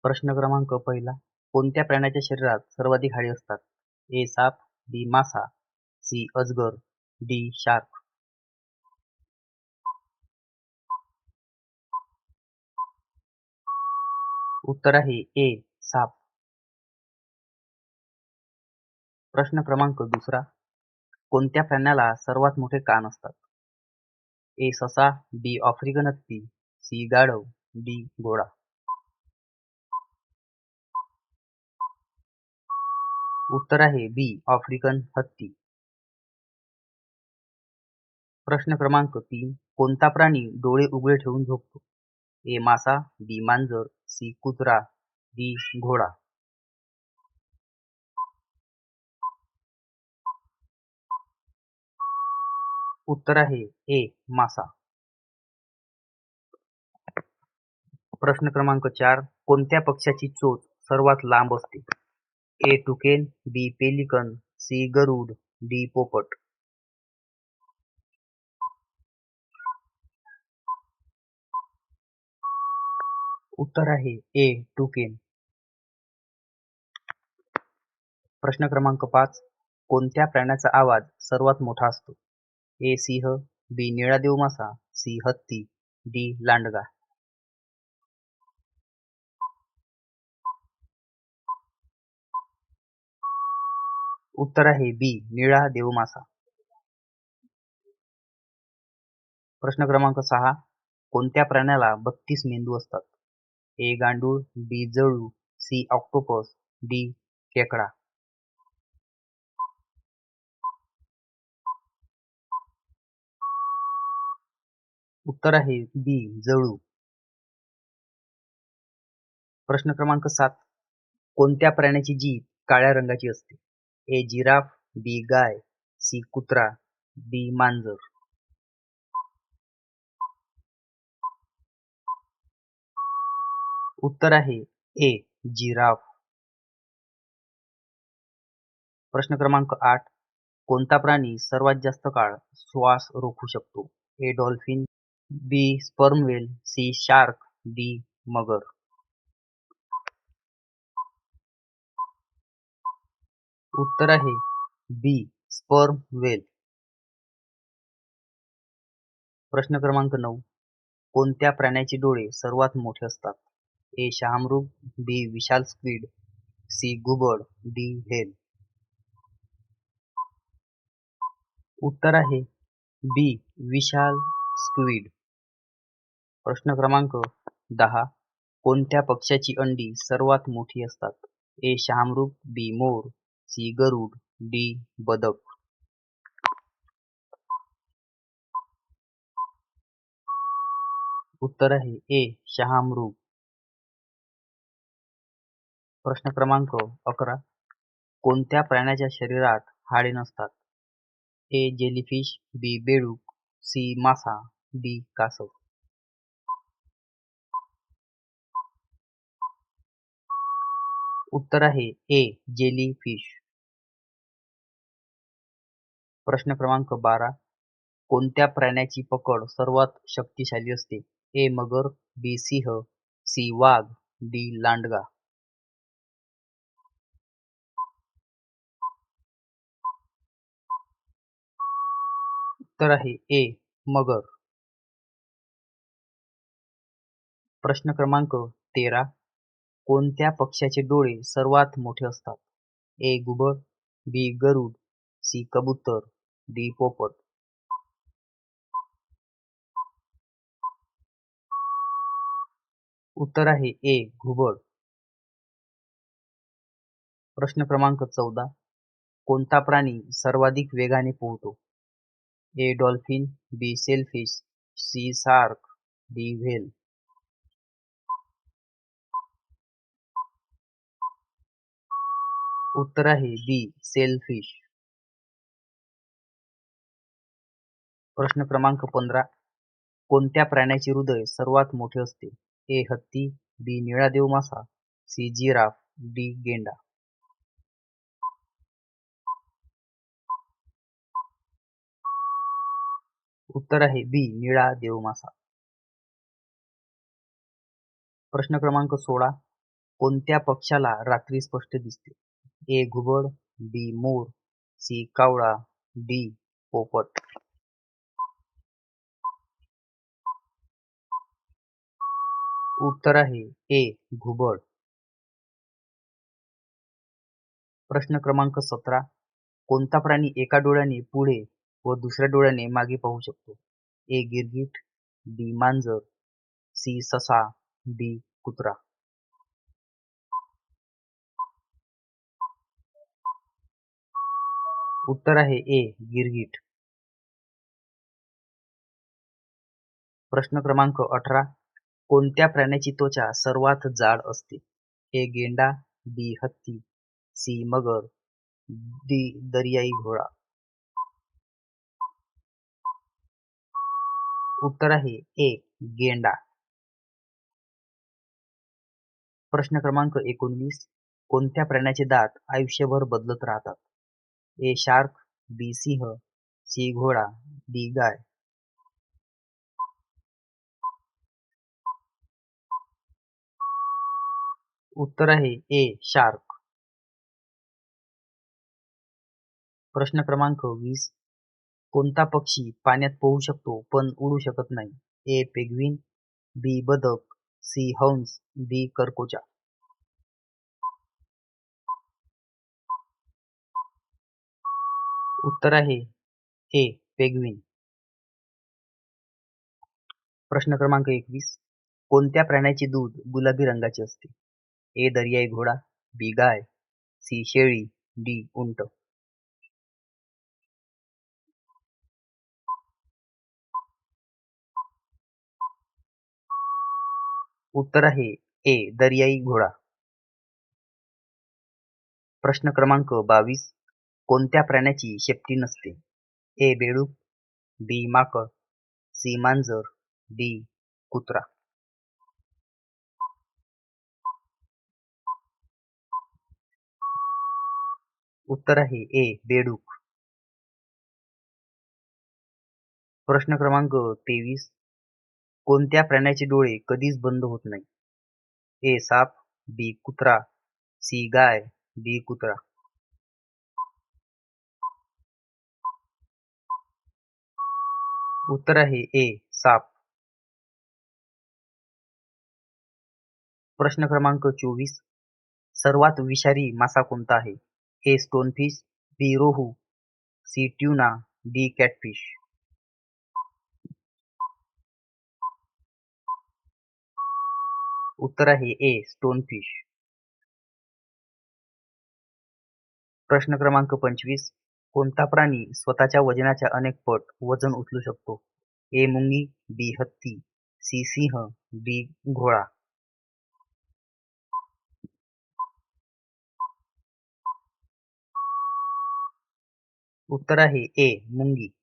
प्रश्न क्रमांक पहिला. कोणत्या प्राण्याच्या शरीरात सर्वाधिक हाडे असतात? ए. साप, बी. मासा, सी. अजगर, डी. शार्क. उत्तर आहे ए. साप. प्रश्न क्रमांक दुसरा. कोणत्या प्राण्याला सर्वात मोठे कान असतात? ए. ससा, बी. आफ्रिकन हत्ती, सी. गाढव, डी. घोडा. उत्तर आहे बी. आफ्रिकन हत्ती. प्रश्न क्रमांक 3. कोणता प्राणी डोळे उघडे ठेवून झोपतो? ए. मासा, बी. मांजर, सी. कुत्रा, डी. घोडा. उत्तर आहे ए. मासा. प्रश्न क्रमांक 4. कोणत्या पक्ष्याची चोच सर्वात लांब असते? A. Toucan, B. Pelican, C. गरुड, डी. पोपट. उत्तर आहे ए. टुकेन. प्रश्न क्रमांक 5. कोणत्या प्राण्याचा आवाज सर्वात मोठा असतो? ए. सिंह, बी. निळा देव मासा, सी. हत्ती, डी. लांडगा. उत्तर आहे बी. निळा देव मासा. प्रश्न क्रमांक 6. कोणत्या प्राण्याला 32 मेंदू असतात? ए. गांडूळ, बी. जळू, सी. Octopus, D. खेकडा. उत्तर आहे बी. जळू. प्रश्न क्रमांक 7. कोणत्या प्राण्याची जीभ काळ्या रंगाची असते? ए. जिराफ, बी. गाय, सी. कुत्रा, डी. मांजर. उत्तर आहे ए. जिराफ. प्रश्न क्रमांक 8. कोणता प्राणी सर्वात जास्त काळ श्वास रोखू शकतो? A. Dolphin, B. Sperm whale, C. Shark, D. मगर. उत्तर आहे बी. Sperm whale. प्रश्न क्रमांक 9. कोणत्या प्राण्याचे डोळे सर्वात मोठे असतात? ए. शहामृग, बी. विशाल स्क्विड, सी. घुबड, डी. व्हेल. उत्तर आहे बी. विशाल स्क्विड. प्रश्न क्रमांक 10. कोणत्या पक्ष्याची अंडी सर्वात मोठी असतात? ए. शहामृग, बी. मोर, सी. गरुड, डी. बदक. उत्तर आहे ए. शहामृग. प्रश्न क्रमांक 11. कोणत्या प्राण्याच्या शरीरात हाडे नसतात? ए. जेलीफिश, बी. बेडूक, सी. मासा, डी. कासव. उत्तर आहे ए. जेलीफिश. प्रश्न क्रमांक 12. कोणत्या प्राण्याची पकड सर्वात शक्तिशाली असते? ए. मगर, बी. सिंह, सी. वाघ, डी. लांडगा. उत्तर आहे ए. मगर. प्रश्न क्रमांक 13. कोणत्या पक्ष्याचे डोळे सर्वात मोठे असतात? ए. घुबड, बी. गरुड, सी. कबूतर, डी. पोपट. उत्तर आहे ए. घुबड. प्रश्न क्रमांक 14. कोणता प्राणी सर्वाधिक वेगाने पोहतो? A. Dolphin, B. Sailfish, C. Shark, D. Whale. उत्तर आहे बी. सेलफिश. प्रश्न क्रमांक 15. कोणत्या प्राण्याचे हृदय सर्वात मोठे असते? ए. हत्ती, बी. निळा देव मासा, सी. Giraffe, D. गेंडा. उत्तर आहे बी. निळा देव मासा. प्रश्न क्रमांक 16. कोणत्या पक्ष्याला रात्री स्पष्ट दिसते? ए. घुबड, बी. मोर, सी. कावळा, डी. पोपट. उत्तर आहे ए. घुबड. प्रश्न क्रमांक 17. कोणता प्राणी एका डोळ्याने पुढे व दुसऱ्या डोळ्याने मागे पाहू शकतो? ए. गिरगीट, बी. मांजर, सी. ससा, डी. कुत्रा. उत्तर आहे ए. गिरगीट. प्रश्न क्रमांक 18. कोणत्या प्राण्याची त्वचा सर्वात जाड असते? ए. गेंडा, बी. हत्ती, सी. मगर, डी. दर्याई घोडा. उत्तर आहे ए. गेंडा. प्रश्न क्रमांक 19. कोणत्या प्राण्याचे दात आयुष्यभर बदलत राहतात? ए. शार्क, बी. सिंह, सी. घोडा, डी. गाय. उत्तर आहे ए. शार्क. प्रश्न क्रमांक 20. कोणता पक्षी पाण्यात पोहू शकतो पण उडू शकत नाही? ए. पेंग्विन, बी. बदक, सी. हंस, डी. करकोचा. उत्तर आहे ए. पेंग्विन. प्रश्न क्रमांक 21. कोणत्या प्राण्याचे दूध गुलाबी रंगाचे असते? ए. दर्याई घोडा, बी. गाय, सी. शेळी, डी. उंट. उत्तर आहे ए. दर्याई घोडा. प्रश्न क्रमांक 22. कोणत्या प्राण्याची शेपटी नसते? ए. बेडूक, बी. माकड, सी. मांजर, डी. कुत्रा. उत्तर आहे ए. बेडूक. प्रश्न क्रमांक 23. कोणत्या प्राण्याचे डोळे कधीच बंद होत नाही? ए. साप, बी. कुत्रा, सी. गाय, डी. कुत्रा. उत्तर आहे ए. साप. प्रश्न क्रमांक 24. सर्वात विषारी मासा कोणता आहे? ए. स्टोनफिश, बी. रोहू, सी. Tuna, D. कॅटफिश. उत्तर आहे ए. स्टोनफिश. प्रश्न क्रमांक 25. कोणता प्राणी स्वतःच्या वजनाच्या अनेक पट वजन उचलू शकतो? ए. मुंगी, बी. हत्ती, सी. सिंह, डी. घोडा. उत्तर आहे ए. मुंगी.